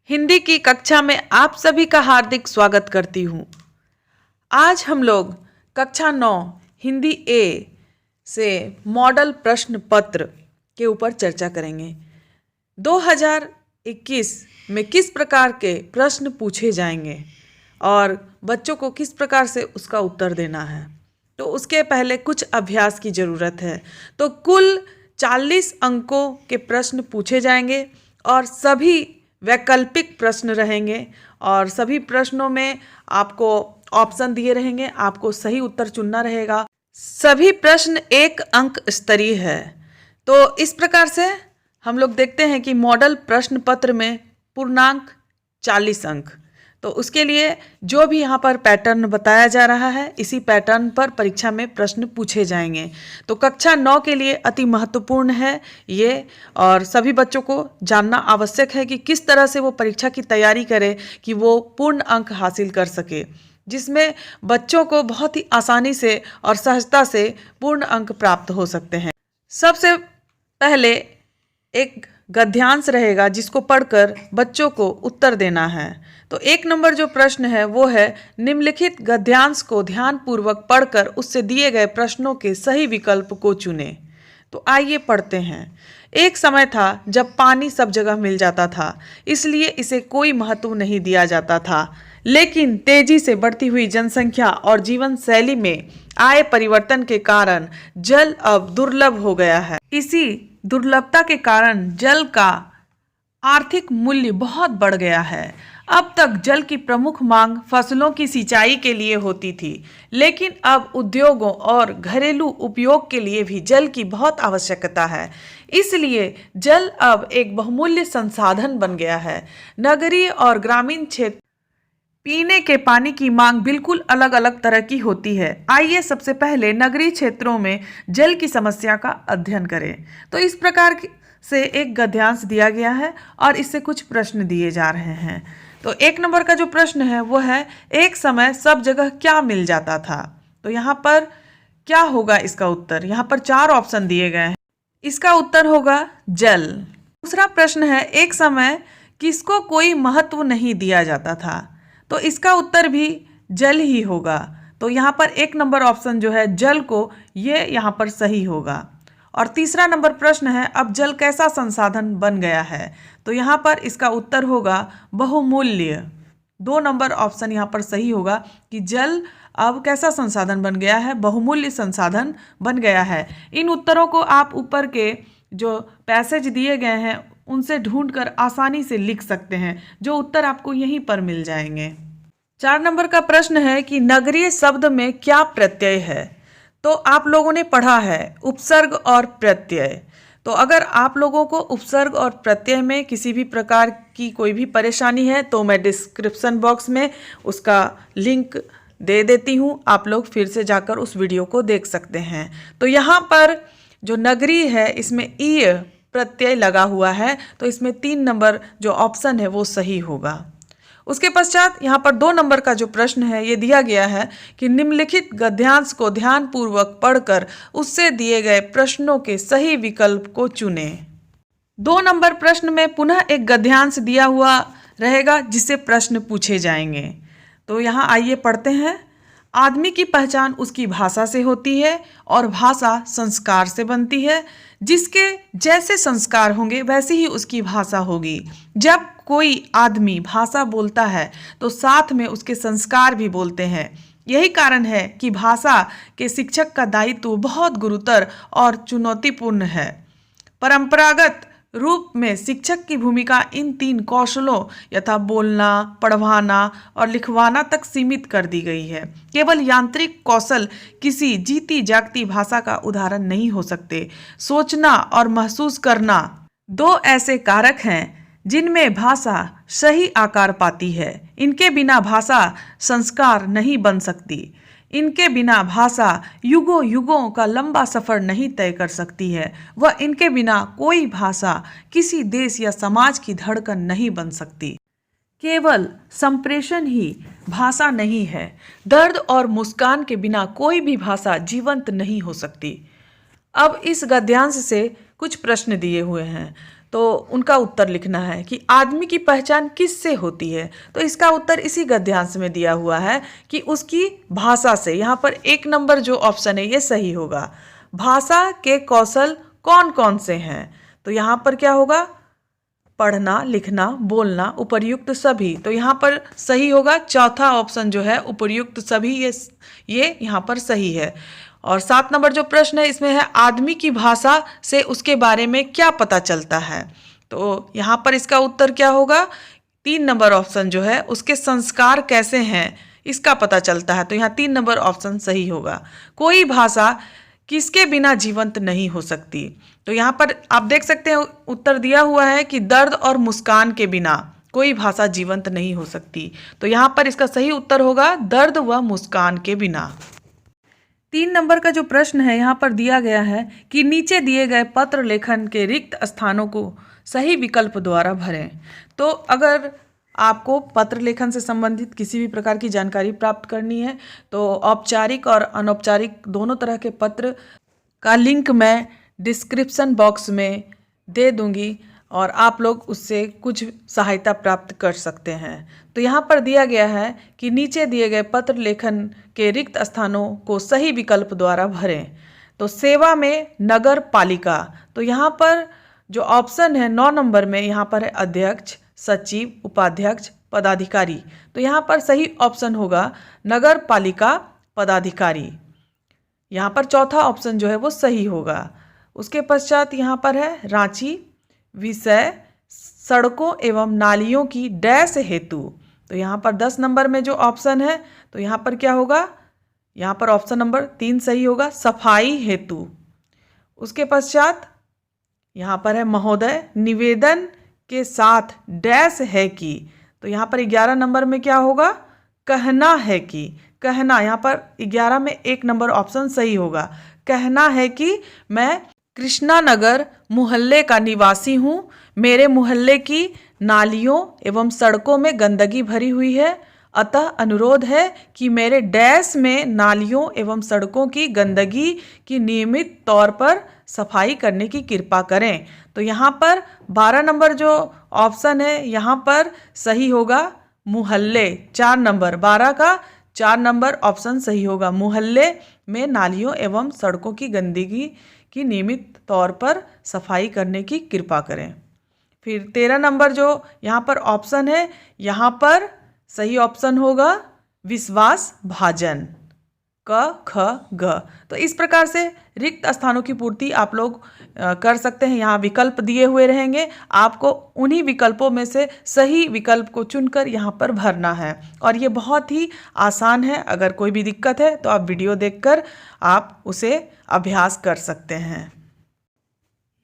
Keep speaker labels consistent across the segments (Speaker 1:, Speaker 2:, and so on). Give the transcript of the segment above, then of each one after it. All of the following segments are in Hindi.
Speaker 1: हिंदी की कक्षा में आप सभी का हार्दिक स्वागत करती हूँ। आज हम लोग कक्षा 9 हिंदी ए से मॉडल प्रश्न पत्र के ऊपर चर्चा करेंगे। 2021 में किस प्रकार के प्रश्न पूछे जाएंगे और बच्चों को किस प्रकार से उसका उत्तर देना है, तो उसके पहले कुछ अभ्यास की ज़रूरत है। तो कुल 40 अंकों के प्रश्न पूछे जाएंगे और सभी वैकल्पिक प्रश्न रहेंगे और सभी प्रश्नों में आपको ऑप्शन दिए रहेंगे, आपको सही उत्तर चुनना रहेगा। सभी प्रश्न 1 अंक स्तरीय है। तो इस प्रकार से हम लोग देखते हैं कि मॉडल प्रश्न पत्र में पूर्णांक 40 अंक। तो उसके लिए जो भी यहाँ पर पैटर्न बताया जा रहा है, इसी पैटर्न पर परीक्षा में प्रश्न पूछे जाएंगे। तो कक्षा 9 के लिए अति महत्वपूर्ण है ये, और सभी बच्चों को जानना आवश्यक है कि किस तरह से वो परीक्षा की तैयारी करे कि वो पूर्ण अंक हासिल कर सके, जिसमें बच्चों को बहुत ही आसानी से और सहजता से पूर्ण अंक प्राप्त हो सकते हैं। सबसे पहले एक गद्यांश रहेगा जिसको पढ़कर बच्चों को उत्तर देना है। तो 1 नंबर जो प्रश्न है वो है, निम्नलिखित गद्यांश को ध्यानपूर्वक पढ़कर उससे दिए गए प्रश्नों के सही विकल्प को चुनें। तो आइए पढ़ते हैं। एक समय था जब पानी सब जगह मिल जाता था, इसलिए इसे कोई महत्व नहीं दिया जाता था। लेकिन तेजी से बढ़ती हुई जनसंख्या और जीवन शैली में आए परिवर्तन के कारण जल अब दुर्लभ हो गया है। इसी दुर्लभता के कारण जल का आर्थिक मूल्य बहुत बढ़ गया है। अब तक जल की प्रमुख मांग फसलों की सिंचाई के लिए होती थी, लेकिन अब उद्योगों और घरेलू उपयोग के लिए भी जल की बहुत आवश्यकता है। इसलिए जल अब एक बहुमूल्य संसाधन बन गया है। नगरीय और ग्रामीण क्षेत्र पीने के पानी की मांग बिल्कुल अलग अलग तरह की होती है। आइए सबसे पहले नगरीय क्षेत्रों में जल की समस्या का अध्ययन करें। तो इस प्रकार से एक गद्यांश दिया गया है और इससे कुछ प्रश्न दिए जा रहे हैं। तो 1 नंबर का जो प्रश्न है वो है, एक समय सब जगह क्या मिल जाता था। तो यहाँ पर क्या होगा इसका उत्तर? यहाँ पर 4 ऑप्शन दिए गए हैं। इसका उत्तर होगा जल। दूसरा प्रश्न है, एक समय किसको कोई महत्व नहीं दिया जाता था। तो इसका उत्तर भी जल ही होगा। तो यहाँ पर 1 नंबर ऑप्शन जो है जल को, ये यहाँ पर सही होगा। और तीसरा नंबर प्रश्न है, अब जल कैसा संसाधन बन गया है। तो यहाँ पर इसका उत्तर होगा बहुमूल्य। 2 नंबर ऑप्शन यहाँ पर सही होगा कि जल अब कैसा संसाधन बन गया है, बहुमूल्य संसाधन बन गया है। इन उत्तरों को आप ऊपर के जो पैसेज दिए गए हैं उनसे ढूंढकर आसानी से लिख सकते हैं, जो उत्तर आपको यहीं पर मिल जाएंगे। 4 नंबर का प्रश्न है कि नगरीय शब्द में क्या प्रत्यय है। तो आप लोगों ने पढ़ा है उपसर्ग और प्रत्यय। तो अगर आप लोगों को उपसर्ग और प्रत्यय में किसी भी प्रकार की कोई भी परेशानी है तो मैं डिस्क्रिप्शन बॉक्स में उसका लिंक दे देती हूँ, आप लोग फिर से जाकर उस वीडियो को देख सकते हैं। तो यहाँ पर जो नगरीय है इसमें ईय प्रत्यय लगा हुआ है, तो इसमें 3 नंबर जो ऑप्शन है वो सही होगा। उसके पश्चात यहाँ पर 2 नंबर का जो प्रश्न है ये दिया गया है कि निम्नलिखित गद्यांश को ध्यानपूर्वक पढ़कर उससे दिए गए प्रश्नों के सही विकल्प को चुनें। 2 नंबर प्रश्न में पुनः एक गद्यांश दिया हुआ रहेगा जिससे प्रश्न पूछे जाएंगे। तो यहाँ आइए पढ़ते हैं। आदमी की पहचान उसकी भाषा से होती है और भाषा संस्कार से बनती है। जिसके जैसे संस्कार होंगे वैसी ही उसकी भाषा होगी। जब कोई आदमी भाषा बोलता है तो साथ में उसके संस्कार भी बोलते हैं। यही कारण है कि भाषा के शिक्षक का दायित्व बहुत गुरुतर और चुनौतीपूर्ण है। परंपरागत रूप में शिक्षक की भूमिका इन 3 कौशलों यथा बोलना, पढ़वाना और लिखवाना तक सीमित कर दी गई है। केवल यांत्रिक कौशल किसी जीती जागती भाषा का उदाहरण नहीं हो सकते। सोचना और महसूस करना 2 ऐसे कारक हैं जिनमें भाषा सही आकार पाती है। इनके बिना भाषा संस्कार नहीं बन सकती। इनके बिना भाषा युगों युगों का लंबा सफ़र नहीं तय कर सकती है। वह इनके बिना कोई भाषा किसी देश या समाज की धड़कन नहीं बन सकती। केवल संप्रेषण ही भाषा नहीं है। दर्द और मुस्कान के बिना कोई भी भाषा जीवंत नहीं हो सकती। अब इस गद्यांश से कुछ प्रश्न दिए हुए हैं। तो उनका उत्तर लिखना है कि आदमी की पहचान किससे होती है। तो इसका उत्तर इसी गद्यांश में दिया हुआ है कि उसकी भाषा से। यहाँ पर 1 नंबर जो ऑप्शन है ये सही होगा। भाषा के कौशल कौन कौन से हैं? तो यहाँ पर क्या होगा? पढ़ना, लिखना, बोलना, उपर्युक्त सभी। तो यहाँ पर सही होगा चौथा ऑप्शन जो है उपर्युक्त सभी, ये यहाँ पर सही है। और 7 नंबर जो प्रश्न है इसमें है आदमी की भाषा से उसके बारे में क्या पता चलता है। तो यहाँ पर इसका उत्तर क्या होगा? 3 नंबर ऑप्शन जो है उसके संस्कार कैसे हैं इसका पता चलता है। तो यहाँ 3 नंबर ऑप्शन सही होगा। कोई भाषा किसके बिना जीवंत नहीं हो सकती। तो यहाँ पर आप देख सकते हैं उत्तर दिया हुआ है कि दर्द और मुस्कान के बिना कोई भाषा जीवंत नहीं हो सकती। तो यहाँ पर इसका सही उत्तर होगा दर्द व मुस्कान के बिना। 3 नंबर का जो प्रश्न है यहाँ पर दिया गया है कि नीचे दिए गए पत्र लेखन के रिक्त स्थानों को सही विकल्प द्वारा भरें। तो अगर आपको पत्र लेखन से संबंधित किसी भी प्रकार की जानकारी प्राप्त करनी है तो औपचारिक और अनौपचारिक दोनों तरह के पत्र का लिंक मैं डिस्क्रिप्शन बॉक्स में दे दूंगी और आप लोग उससे कुछ सहायता प्राप्त कर सकते हैं। तो यहाँ पर दिया गया है कि नीचे दिए गए पत्र लेखन के रिक्त स्थानों को सही विकल्प द्वारा भरें। तो सेवा में नगर पालिका, तो यहाँ पर जो ऑप्शन है 9 नंबर में यहाँ पर है अध्यक्ष, सचिव, उपाध्यक्ष, पदाधिकारी। तो यहाँ पर सही ऑप्शन होगा नगर पालिका पदाधिकारी। यहाँ पर चौथा ऑप्शन जो है वो सही होगा। उसके पश्चात यहाँ पर है रांची, विषय सड़कों एवं नालियों की डैश हेतु। तो यहाँ पर 10 नंबर में जो ऑप्शन है तो यहाँ पर क्या होगा? यहाँ पर ऑप्शन नंबर 3 सही होगा, सफाई हेतु। उसके पश्चात यहाँ पर है महोदय निवेदन के साथ डैश है कि। तो यहाँ पर 11 नंबर में क्या होगा? कहना है कि। कहना, यहाँ पर 11 में 1 नंबर ऑप्शन सही होगा। कहना है कि मैं कृष्णा नगर मोहल्ले का निवासी हूँ। मेरे मोहल्ले की नालियों एवं सड़कों में गंदगी भरी हुई है, अतः अनुरोध है कि मेरे डैश में नालियों एवं सड़कों की गंदगी की नियमित तौर पर सफाई करने की कृपा करें। तो यहाँ पर 12 नंबर जो ऑप्शन है यहाँ पर सही होगा मोहल्ले। 4 नंबर 12 का 4 नंबर ऑप्शन सही होगा। मोहल्ले में नालियों एवं सड़कों की गंदगी की नियमित तौर पर सफाई करने की कृपा करें। फिर 13 नंबर जो यहाँ पर ऑप्शन है यहाँ पर सही ऑप्शन होगा विश्वास भाजन, क ख ग। तो इस प्रकार से रिक्त स्थानों की पूर्ति आप लोग कर सकते हैं। यहाँ विकल्प दिए हुए रहेंगे, आपको उन्हीं विकल्पों में से सही विकल्प को चुनकर यहाँ पर भरना है और ये बहुत ही आसान है। अगर कोई भी दिक्कत है तो आप वीडियो देखकर आप उसे अभ्यास कर सकते हैं।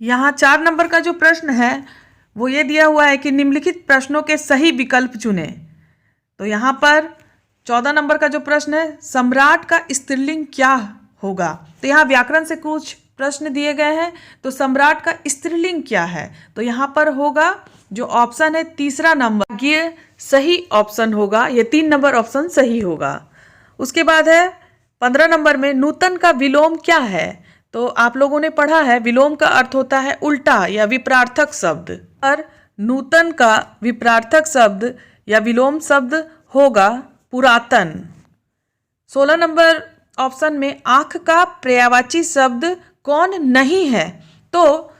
Speaker 1: यहाँ 4 नंबर का जो प्रश्न है वो ये दिया हुआ है कि निम्नलिखित प्रश्नों के सही विकल्प चुनें। तो यहाँ पर 14 नंबर का जो प्रश्न है सम्राट का स्त्रीलिंग क्या होगा। तो यहाँ व्याकरण से कुछ प्रश्न दिए गए हैं। तो सम्राट का स्त्रीलिंग क्या है? तो यहाँ पर होगा जो ऑप्शन है 3 नंबर, ये सही ऑप्शन होगा। ये 3 नंबर ऑप्शन सही होगा। उसके बाद है 15 नंबर में नूतन का विलोम क्या है। तो आप लोगों ने पढ़ा है विलोम का अर्थ होता है उल्टा या विपरार्थक शब्द, और नूतन का विपरार्थक शब्द या विलोम शब्द होगा पुरातन। 16 नंबर ऑप्शन में आँख का पर्यायवाची शब्द कौन नहीं है। तो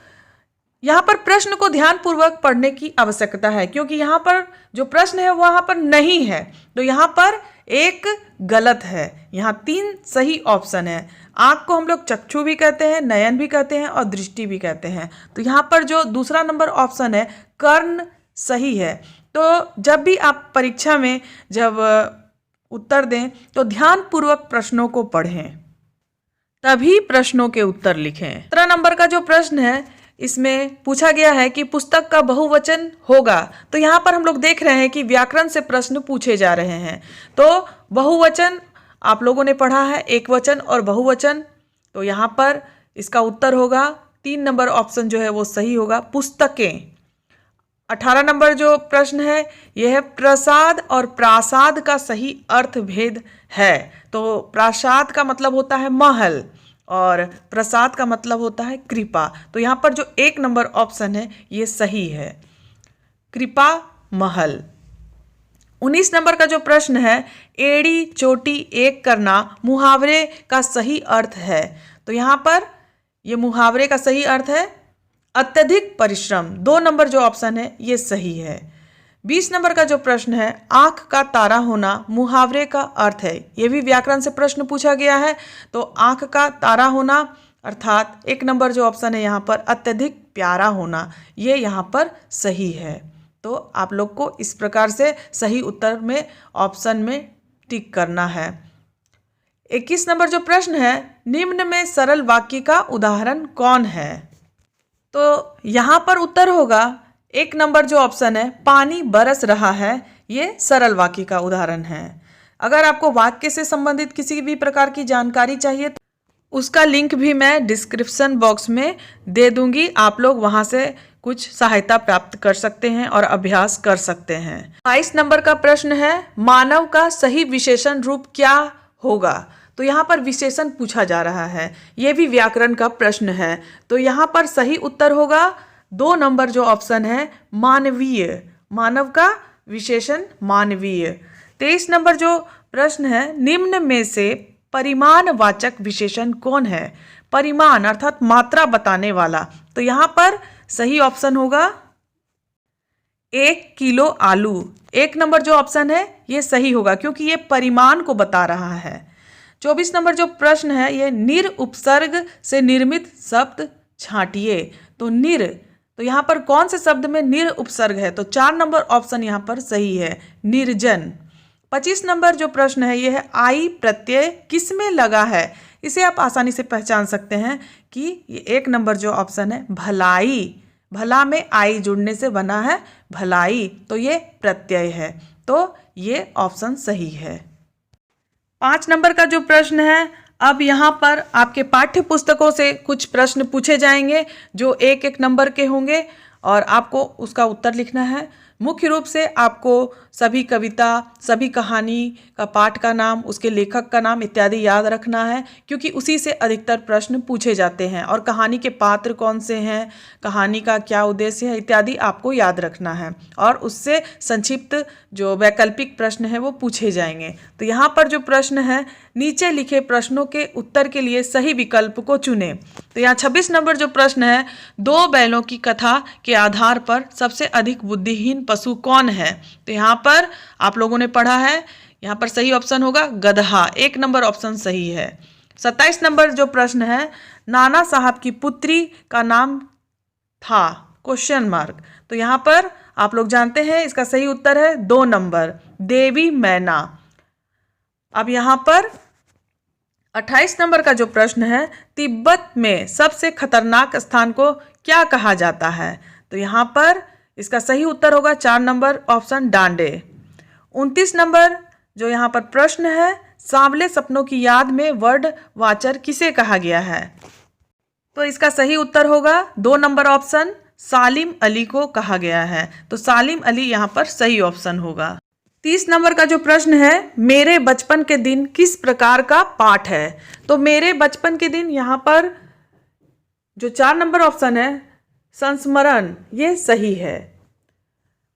Speaker 1: यहाँ पर प्रश्न को ध्यानपूर्वक पढ़ने की आवश्यकता है क्योंकि यहाँ पर जो प्रश्न है वहाँ पर नहीं है। तो यहाँ पर एक गलत है, यहाँ 3 सही ऑप्शन है। आँख को हम लोग चक्षु भी कहते हैं, नयन भी कहते हैं और दृष्टि भी कहते हैं। तो यहाँ पर जो दूसरा नंबर ऑप्शन है कर्ण सही है। तो जब भी आप परीक्षा में जब उत्तर दें तो ध्यानपूर्वक प्रश्नों को पढ़ें, तभी प्रश्नों के उत्तर लिखें। 17 नंबर का जो प्रश्न है इसमें पूछा गया है कि पुस्तक का बहुवचन होगा। तो यहाँ पर हम लोग देख रहे हैं कि व्याकरण से प्रश्न पूछे जा रहे हैं। तो बहुवचन आप लोगों ने पढ़ा है, एक वचन और बहुवचन। तो यहाँ पर इसका उत्तर होगा 3 नंबर ऑप्शन जो है वो सही होगा पुस्तकें। 18 नंबर जो प्रश्न है यह है प्रसाद और प्रासाद का सही अर्थ भेद है। तो प्रासाद का मतलब होता है महल और प्रसाद का मतलब होता है कृपा। तो यहाँ पर जो 1 नंबर ऑप्शन है ये सही है, कृपा महल। 19 नंबर का जो प्रश्न है, एड़ी चोटी एक करना मुहावरे का सही अर्थ है। तो यहाँ पर ये मुहावरे का सही अर्थ है अत्यधिक परिश्रम। 2 नंबर जो ऑप्शन है ये सही है। 20 नंबर का जो प्रश्न है, आंख का तारा होना मुहावरे का अर्थ है। ये भी व्याकरण से प्रश्न पूछा गया है। तो आंख का तारा होना अर्थात 1 नंबर जो ऑप्शन है यहाँ पर अत्यधिक प्यारा होना, ये यहाँ पर सही है। तो आप लोग को इस प्रकार से सही उत्तर में ऑप्शन में टिक करना है। 21 नंबर जो प्रश्न है, निम्न में सरल वाक्य का उदाहरण कौन है। तो यहाँ पर उत्तर होगा 1 नंबर जो ऑप्शन है, पानी बरस रहा है, ये सरल वाक्य का उदाहरण है। अगर आपको वाक्य से संबंधित किसी भी प्रकार की जानकारी चाहिए तो उसका लिंक भी मैं डिस्क्रिप्शन बॉक्स में दे दूंगी, आप लोग वहां से कुछ सहायता प्राप्त कर सकते हैं और अभ्यास कर सकते हैं। 22 नंबर का प्रश्न है, मानव का सही विशेषण रूप क्या होगा। तो यहाँ पर विशेषण पूछा जा रहा है, ये भी व्याकरण का प्रश्न है। तो यहाँ पर सही उत्तर होगा 2 नंबर जो ऑप्शन है, मानवीय। मानव का विशेषण मानवीय। 23 नंबर जो प्रश्न है, निम्न में से परिमाणवाचक विशेषण कौन है। परिमाण अर्थात मात्रा बताने वाला। तो यहाँ पर सही ऑप्शन होगा 1 किलो आलू। 1 नंबर जो ऑप्शन है ये सही होगा क्योंकि ये परिमाण को बता रहा है। 24 नंबर जो प्रश्न है, ये निर उपसर्ग से निर्मित शब्द छांटिए। तो निर, तो यहाँ पर कौन से शब्द में निर उपसर्ग है। तो 4 नंबर ऑप्शन यहाँ पर सही है, निर्जन। 25 नंबर जो प्रश्न है ये है, आई प्रत्यय किस में लगा है। इसे आप आसानी से पहचान सकते हैं कि ये 1 नंबर जो ऑप्शन है, भलाई। भला में आई जुड़ने से बना है भलाई, तो ये प्रत्यय है। तो ये ऑप्शन सही है। 5 नंबर का जो प्रश्न है, अब यहाँ पर आपके पाठ्य पुस्तकों से कुछ प्रश्न पूछे जाएंगे जो 1-1 नंबर के होंगे और आपको उसका उत्तर लिखना है। मुख्य रूप से आपको सभी कविता, सभी कहानी का पाठ का नाम, उसके लेखक का नाम इत्यादि याद रखना है क्योंकि उसी से अधिकतर प्रश्न पूछे जाते हैं। और कहानी के पात्र कौन से हैं, कहानी का क्या उद्देश्य है इत्यादि आपको याद रखना है और उससे संक्षिप्त जो वैकल्पिक प्रश्न है वो पूछे जाएंगे। तो यहाँ पर जो प्रश्न है, नीचे लिखे प्रश्नों के उत्तर के लिए सही विकल्प को चुनें। तो यहाँ 26 नंबर जो प्रश्न है, 2 बैलों की कथा के आधार पर सबसे अधिक बुद्धिहीन पशु कौन है। तो यहाँ पर आप लोगों ने पढ़ा है, यहाँ पर सही ऑप्शन होगा गधा। 1 नंबर ऑप्शन सही है। 27 नंबर जो प्रश्न है, नाना साहब की पुत्री का नाम था क्वेश्चन मार्क। तो यहाँ पर आप लोग जानते हैं इसका सही उत्तर है 2 नंबर, देवी मैना। अब यहाँ पर 28 नंबर का जो प्रश्न है, तिब्बत में सबसे खतरनाक स्थान को क्या कहा जाता है। तो यहाँ पर इसका सही उत्तर होगा 4 नंबर ऑप्शन डांडे। 29 नंबर जो यहाँ पर प्रश्न है, सांवले सपनों की याद में वर्ड वाचर किसे कहा गया है। तो इसका सही उत्तर होगा 2 नंबर ऑप्शन, सालिम अली को कहा गया है। तो सालिम अली यहाँ पर सही ऑप्शन होगा। 30 नंबर का जो प्रश्न है, मेरे बचपन के दिन किस प्रकार का पाठ है। तो मेरे बचपन के दिन, यहाँ पर जो 4 नंबर ऑप्शन है संस्मरण, ये सही है।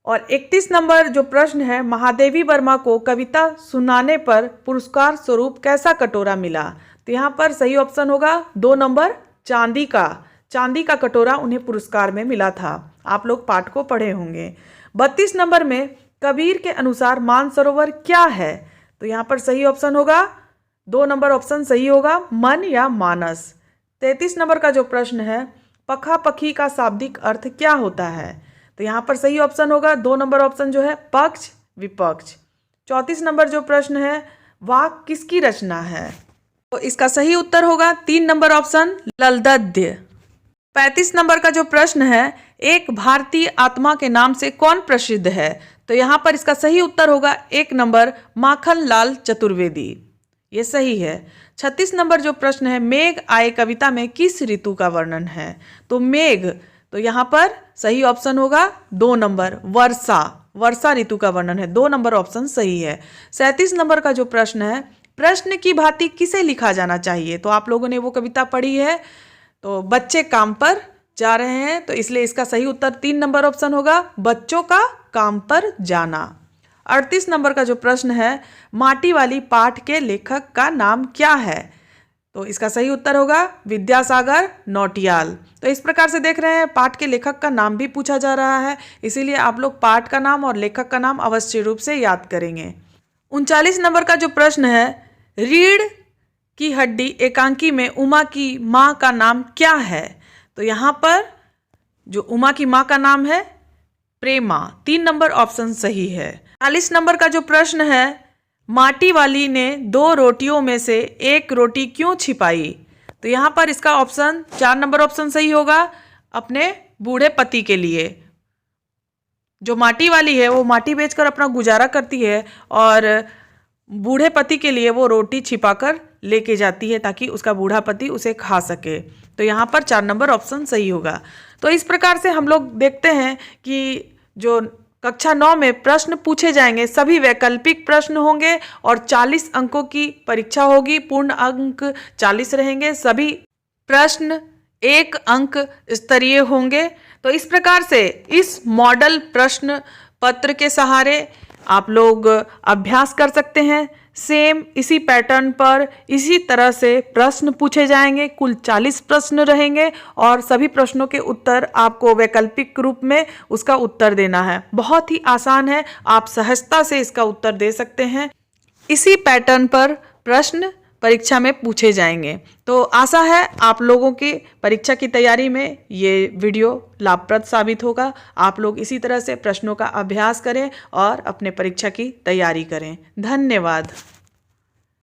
Speaker 1: और 31 नंबर जो प्रश्न है, महादेवी वर्मा को कविता सुनाने पर पुरस्कार स्वरूप कैसा कटोरा मिला। तो यहाँ पर सही ऑप्शन होगा 2 नंबर, चांदी का। चांदी का कटोरा उन्हें पुरस्कार में मिला था। आप लोग पाठ को पढ़े होंगे। 32 नंबर में, कबीर के अनुसार मानसरोवर क्या है। तो यहाँ पर सही ऑप्शन होगा 2 नंबर ऑप्शन सही होगा, मन या मानस। 33 नंबर का जो प्रश्न है, पखा पखी का शाब्दिक अर्थ क्या होता है। तो यहाँ पर सही ऑप्शन होगा 2 नंबर ऑप्शन जो है, पक्ष विपक्ष। 34 नंबर जो प्रश्न है, वाक किसकी रचना है। तो इसका सही उत्तर होगा 3 नंबर ऑप्शन, ललदद्य। 35 नंबर का जो प्रश्न है, एक भारतीय आत्मा के नाम से कौन प्रसिद्ध है। तो यहाँ पर इसका सही उत्तर होगा 1 नंबर, माखनलाल चतुर्वेदी। ये सही है। 36 नंबर जो प्रश्न है, मेघ आए कविता में किस ऋतु का वर्णन है। तो मेघ, तो यहाँ पर सही ऑप्शन होगा 2 नंबर, वर्षा। वर्षा ऋतु का वर्णन है। 2 नंबर ऑप्शन सही है। 37 नंबर का जो प्रश्न है, प्रश्न की भांति किसे लिखा जाना चाहिए? तो आप लोगों ने वो कविता पढ़ी है। तो बच्चे काम पर जा रहे हैं, तो इसलिए इसका सही उत्तर 3 नंबर ऑप्शन होगा, बच्चों का काम पर जाना। 38 नंबर का जो प्रश्न है, माटी वाली पाठ के लेखक का नाम क्या है? तो इसका सही उत्तर होगा विद्यासागर नौटियाल। तो इस प्रकार से देख रहे हैं पाठ के लेखक का नाम भी पूछा जा रहा है, इसीलिए आप लोग पाठ का नाम और लेखक का नाम अवश्य रूप से याद करेंगे। 39 नंबर का जो प्रश्न है, रीढ़ की हड्डी एकांकी में उमा की माँ का नाम क्या है? तो यहाँ पर जो उमा की माँ का नाम है प्रेमा। 3 नंबर ऑप्शन सही है। 40 नंबर का जो प्रश्न है, माटी वाली ने 2 रोटियों में से 1 रोटी क्यों छिपाई? तो यहाँ पर इसका ऑप्शन 4 नंबर ऑप्शन सही होगा, अपने बूढ़े पति के लिए। जो माटी वाली है वो माटी बेचकर अपना गुजारा करती है और बूढ़े पति के लिए वो रोटी छिपाकर लेके जाती है ताकि उसका बूढ़ा पति उसे खा सके। तो यहाँ पर 4 नंबर ऑप्शन सही होगा। तो इस प्रकार से हम लोग देखते हैं कि जो कक्षा 9 में प्रश्न पूछे जाएंगे सभी वैकल्पिक प्रश्न होंगे और 40 अंकों की परीक्षा होगी। पूर्ण अंक 40 रहेंगे। सभी प्रश्न 1 अंक स्तरीय होंगे। तो इस प्रकार से इस मॉडल प्रश्न पत्र के सहारे आप लोग अभ्यास कर सकते हैं। सेम इसी पैटर्न पर इसी तरह से प्रश्न पूछे जाएंगे। कुल 40 प्रश्न रहेंगे और सभी प्रश्नों के उत्तर आपको वैकल्पिक रूप में उसका उत्तर देना है। बहुत ही आसान है, आप सहजता से इसका उत्तर दे सकते हैं। इसी पैटर्न पर प्रश्न परीक्षा में पूछे जाएंगे। तो आशा है आप लोगों की परीक्षा की तैयारी में ये वीडियो लाभप्रद साबित होगा। आप लोग इसी तरह से प्रश्नों का अभ्यास करें और अपने परीक्षा की तैयारी करें। धन्यवाद।